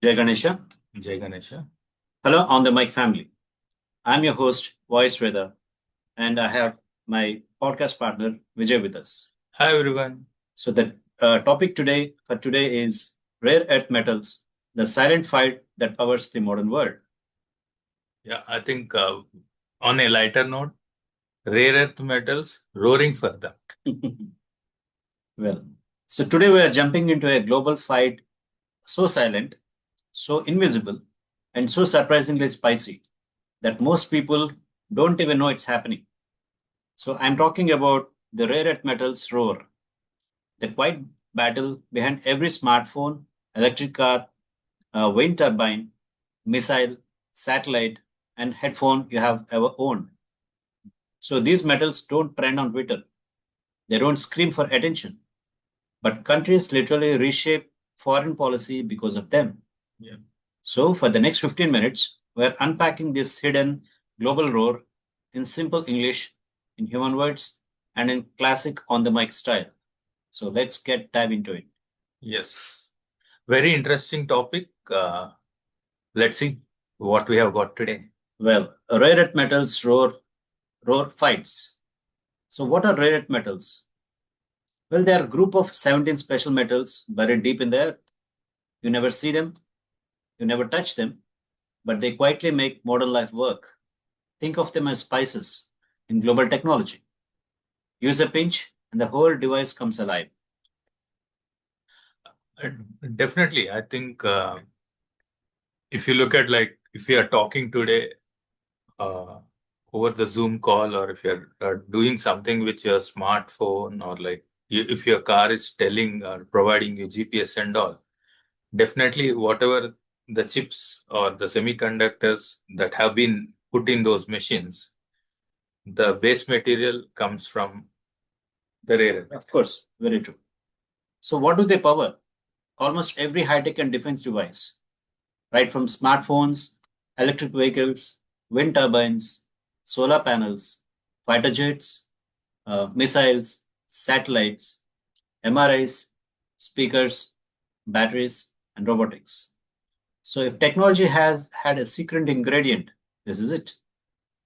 Jai Ganesha. Jai Ganesha. Hello on the mic family. I'm your host, Voice Weather, and I have my podcast partner, Vijay, with us. Hi everyone. So, the topic today is rare earth metals, the silent fight that powers the modern world. Yeah, I think on a lighter note, rare earth metals roaring for them. Well, so today we are jumping into a global fight so silent, so invisible, and so surprisingly spicy that most people don't even know it's happening. So, I'm talking about the rare earth metals roar, the quiet battle behind every smartphone, electric car, wind turbine, missile, satellite, and headphone you have ever owned. So these metals don't trend on Twitter. They don't scream for attention. But countries literally reshape foreign policy because of them. Yeah. So for the next 15 minutes, we're unpacking this hidden global roar in simple English, in human words, and in classic on the mic style. So let's get dive into it. Yes. Very interesting topic. Let's see what we have got today. Well, rare earth metals roar fights. So what are rare earth metals? Well, they are a group of 17 special metals buried deep in the earth. You never see them, you never touch them, but they quietly make modern life work. Think of them as spices in global technology. Use a pinch, and the whole device comes alive. Uh, Definitely, I think if you look at if we are talking today uh, over the Zoom call, or if you're doing something with your smartphone, or if your car is telling or providing you GPS and all, definitely whatever the chips or the semiconductors that have been put in those machines, the base material comes from the rare earth. Of course, very true. So, what do they power? Almost every high tech and defense device, right from smartphones, electric vehicles, wind turbines, solar panels, fighter jets, missiles, satellites, MRIs, speakers, batteries, and robotics. So, if technology has had a secret ingredient, this is it.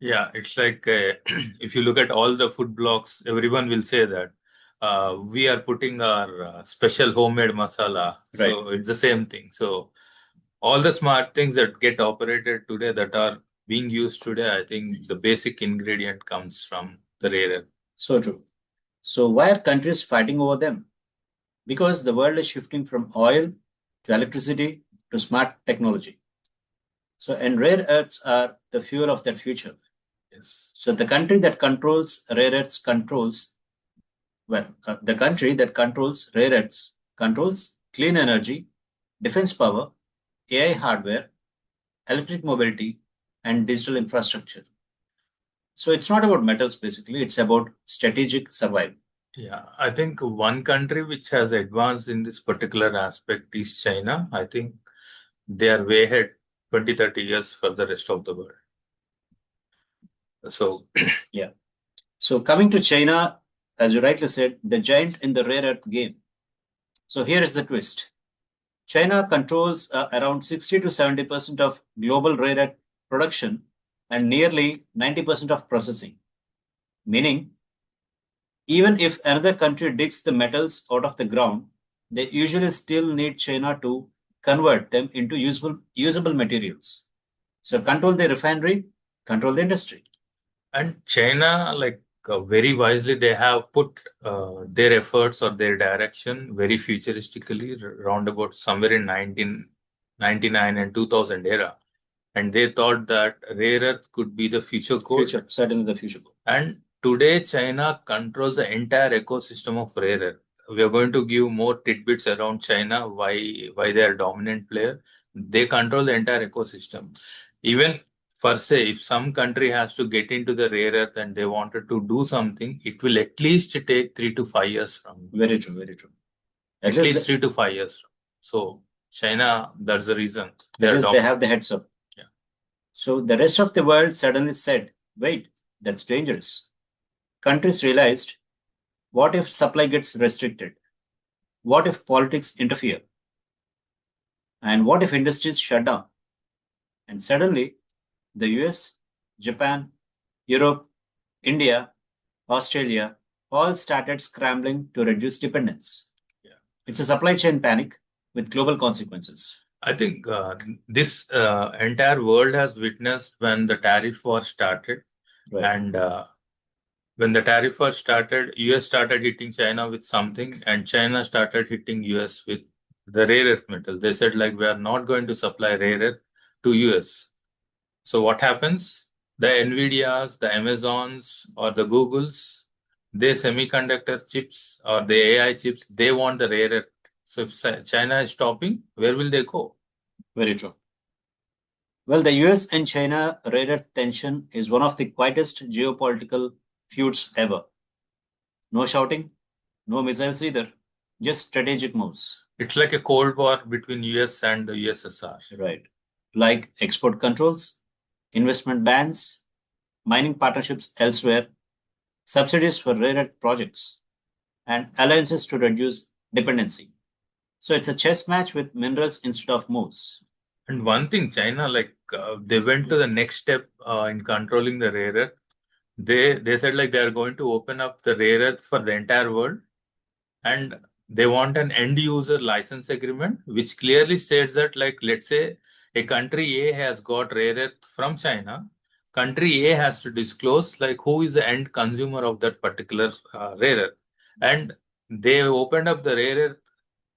Yeah, it's like if you look at all the food blogs, everyone will say that we are putting our special homemade masala. Right. So it's the same thing. So all the smart things that get operated today, that are being used today, I think the basic ingredient comes from the rare earth. So true. So, why are countries fighting over them? Because the world is shifting from oil to electricity to smart technology. So, and rare earths are the fuel of that future. Yes. So, the country that controls rare earths the country that controls rare earths controls clean energy, defense power, AI hardware, electric mobility, and digital infrastructure. So, it's not about metals basically, it's about strategic survival. Yeah, I think one country which has advanced in this particular aspect is China. I think they are way ahead 20, 30 years for the rest of the world. So, Yeah. So, coming to China, as you rightly said, the giant in the rare earth game. So, here is the twist. China controls around 60 to 70% of global rare earth production and nearly 90% of processing. Meaning, even if another country digs the metals out of the ground, they usually still need China to convert them into usable materials. So, control the refinery, control the industry. and China, very wisely, they have put their efforts or their direction very futuristically round about somewhere in 1999 and 2000 era. And they thought that rare earth could be the future code. Future, certainly the future. And today, China controls the entire ecosystem of rare earth. We are going to give more tidbits around China, why they are dominant player. They control the entire ecosystem. Even per se, if some country has to get into the rare earth and they wanted to do something, it will at least take 3 to 5 years from. Very true, very true. At least 3 to 5 years from. So China, that's the reason At least they have the heads up. Yeah. So the rest of the world suddenly said, wait, that's dangerous. Countries realized, what if supply gets restricted? What if politics interfere? And what if industries shut down? And suddenly, the US, Japan, Europe, India, Australia all started scrambling to reduce dependence. Yeah. It's a supply chain panic with global consequences. I think this entire world has witnessed when the tariff war started, Right. and when the tariff war started, US started hitting China with something, and China started hitting US with the rare earth metal. They said like we are not going to supply rare earth to US. So what happens? The Nvidias, the Amazons, or the Googles, they semiconductor chips or the AI chips, they want the rare earth. So if China is stopping, where will they go? Very true. Well, the US and China rare earth tension is one of the quietest geopolitical feuds ever. No shouting, no missiles either, just strategic moves. It's like a Cold War between US and the USSR. Right. Like export controls, investment bans, mining partnerships elsewhere, subsidies for rare earth projects, and alliances to reduce dependency. So it's a chess match with minerals instead of moves. And one thing, China, they went to the next step in controlling the rare earth. They said like they are going to open up the rare earth for the entire world, and they want an end user license agreement, which clearly states that like let's say a country A has got rare earth from China, country A has to disclose like who is the end consumer of that particular rare earth, and they opened up the rare earth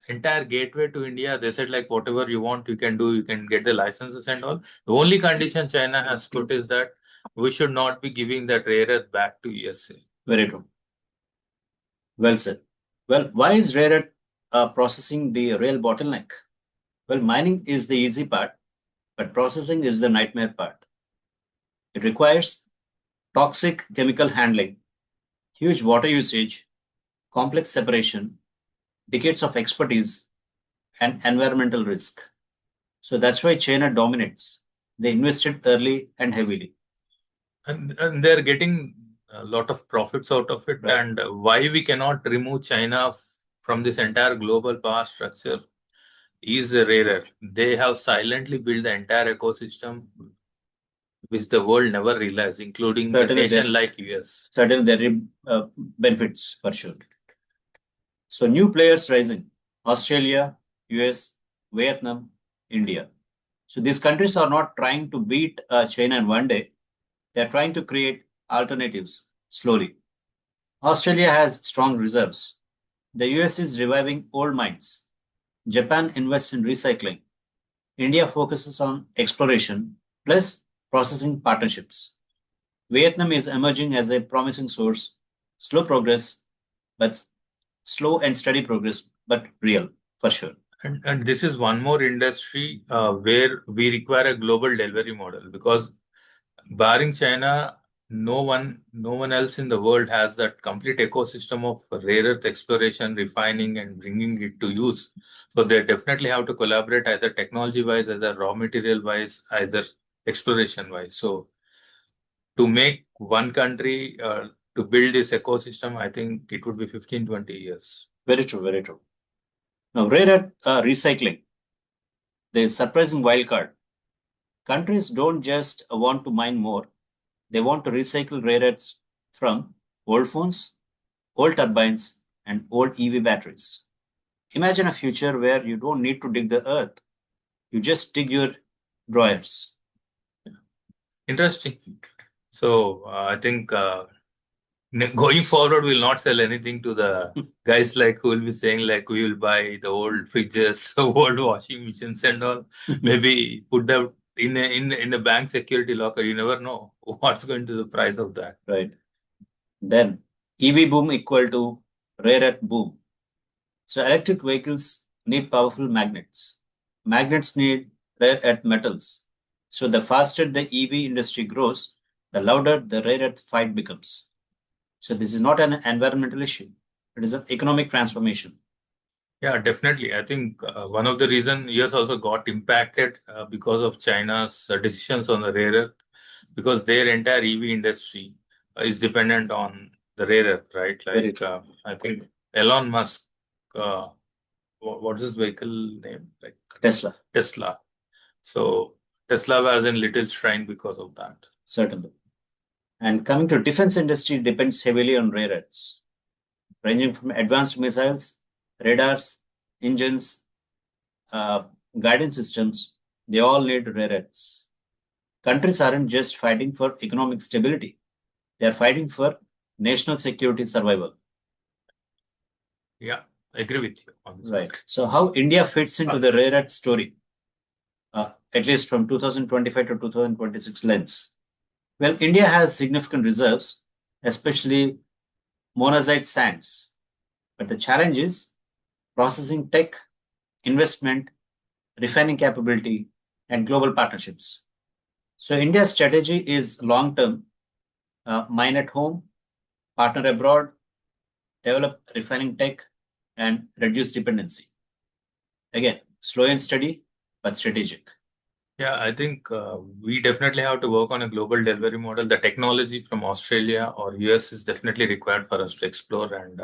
entire gateway to India. They said like whatever you want, you can do, you can get the licenses and all. The only condition China has put is that we should not be giving that rare earth back to USA. Very true. Well said. Well, why is rare earth processing the real bottleneck? Well, mining is the easy part, but processing is the nightmare part. It requires toxic chemical handling, huge water usage, complex separation, decades of expertise, and environmental risk. So that's why China dominates. They invested early and heavily. And they're getting a lot of profits out of it. Right. And why we cannot remove China from this entire global power structure is rarer. They have silently built the entire ecosystem, which the world never realized, including a Certainly, nation like US. certainly there are benefits for sure. So new players rising: Australia, US, Vietnam, India. So these countries are not trying to beat China in one day. They are trying to create alternatives slowly. Australia has strong reserves. The US is reviving old mines. Japan invests in recycling. India focuses on exploration plus processing partnerships. Vietnam is emerging as a promising source. Slow progress, but slow and steady progress, but real for sure. And this is one more industry where we require a global delivery model, because barring China, no one else in the world has that complete ecosystem of rare earth exploration, refining, and bringing it to use. So they definitely have to collaborate either technology wise, either raw material wise, either exploration wise. So to make one country to build this ecosystem, I think it would be 15, 20 years. Very true, very true. Now, rare earth recycling, the surprising wild card. Countries don't just want to mine more, they want to recycle rare earths from old phones, old turbines, and old EV batteries. Imagine a future where you don't need to dig the earth, you just dig your drawers. Interesting. So I think going forward, we'll not sell anything to the guys like who will be saying like we will buy the old fridges, old washing machines, and all. Maybe put them in a bank security locker. You never know what's going to be the price of that. Right. Then EV boom equal to rare earth boom. So electric vehicles need powerful magnets. Magnets need rare earth metals. So the faster the EV industry grows, the louder the rare earth fight becomes. So this is not an environmental issue. It is an economic transformation. Yeah, definitely. I think one of the reason US also got impacted because of China's decisions on the rare earth, because their entire EV industry is dependent on the rare earth, right? Very Like true. I think Elon Musk uh, what's his vehicle name? Like Tesla, Tesla. So Tesla was in little strain because of that. certainly. And coming to defense industry depends heavily on rare earths, ranging from advanced missiles, radars, engines, guidance systems. They all need rare earths. Countries aren't just fighting for economic stability; they are fighting for national security survival. Yeah, I agree with you on this. Right. So, how India fits into the rare earth story, at least from 2025 to 2026 lens? Well, India has significant reserves, especially monazite sands. But the challenge is processing tech, investment, refining capability, and global partnerships. So, India's strategy is long term, mine at home, partner abroad, develop refining tech, and reduce dependency. Again, slow and steady, but strategic. Yeah, I think we definitely have to work on a global delivery model. The technology from Australia or US is definitely required for us to explore and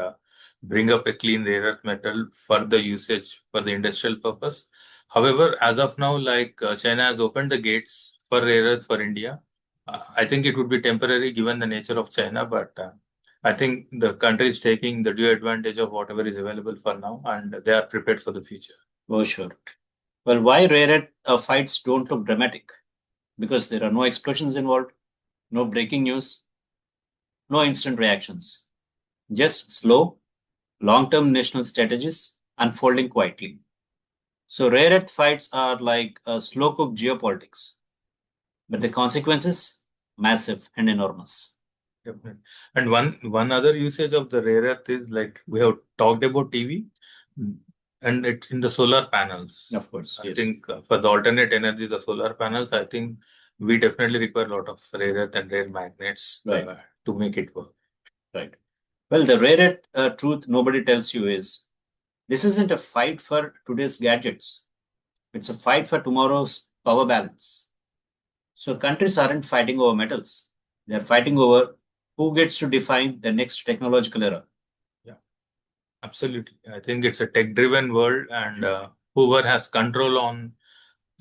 bring up a clean rare earth metal for the usage for the industrial purpose. However, as of now, like China has opened the gates for rare earth for India. I think it would be temporary given the nature of China, but I think the country is taking the due advantage of whatever is available for now, and they are prepared for the future. Oh, sure. Well, why rare earth fights don't look dramatic? Because there are no explosions involved, no breaking news, no instant reactions, just slow, long term national strategies unfolding quietly. So, rare earth fights are like slow cooked geopolitics, but the consequences massive and enormous. Definitely. And one other usage of the rare earth is like we have talked about TV and it in the solar panels. Of course, I yes. think for the alternate energy, the solar panels, I think we definitely require a lot of rare earth and rare magnets Right. to make it work. Right. Well, the rare earth truth nobody tells you is this isn't a fight for today's gadgets. It's a fight for tomorrow's power balance. So countries aren't fighting over metals. They're fighting over who gets to define the next technological era. Yeah, absolutely. I think it's a tech-driven world, and whoever has control on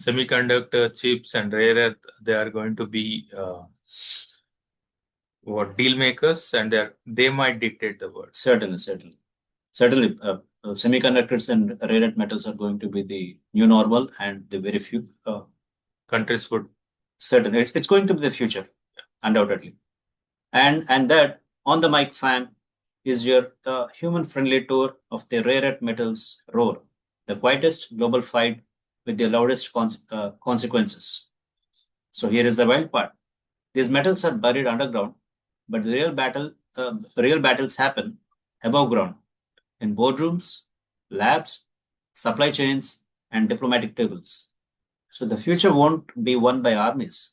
semiconductor chips and rare earth, they are going to be what deal makers, and they might dictate the world. Certainly. Semiconductors and rare earth metals are going to be the new normal, and the very few countries would. Certainly, it's going to be the future, undoubtedly. And that on the mic fan is your human-friendly tour of the rare earth metals roar, the quietest global fight with the loudest consequences. So here is the wild part: these metals are buried underground, but the real battles happen above ground in boardrooms, labs, supply chains, and diplomatic tables. So the future won't be won by armies.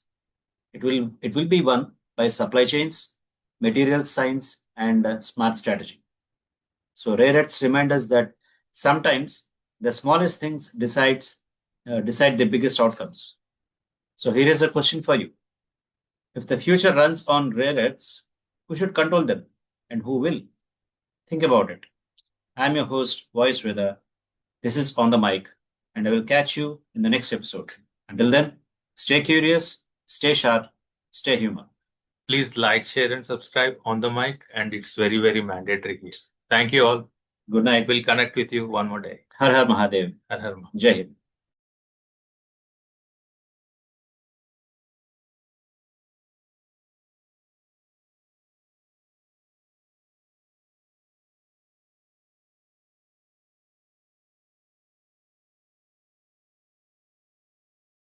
It will be won by supply chains, material science, and smart strategy. So rare earths remind us that sometimes the smallest things decide the biggest outcomes. So here is a question for you: if the future runs on rare earths, who should control them, and who will? Think about it. I'm your host, Voice Weather. This is On the Mic, and I will catch you in the next episode. Until then, stay curious, stay sharp, stay human. Please like, share, and subscribe On the Mic, and it's very, very mandatory here. Thank you all. Good night. We'll connect with you one more day. Har Har Mahadev. Har Har Mahadev. Jai Hind.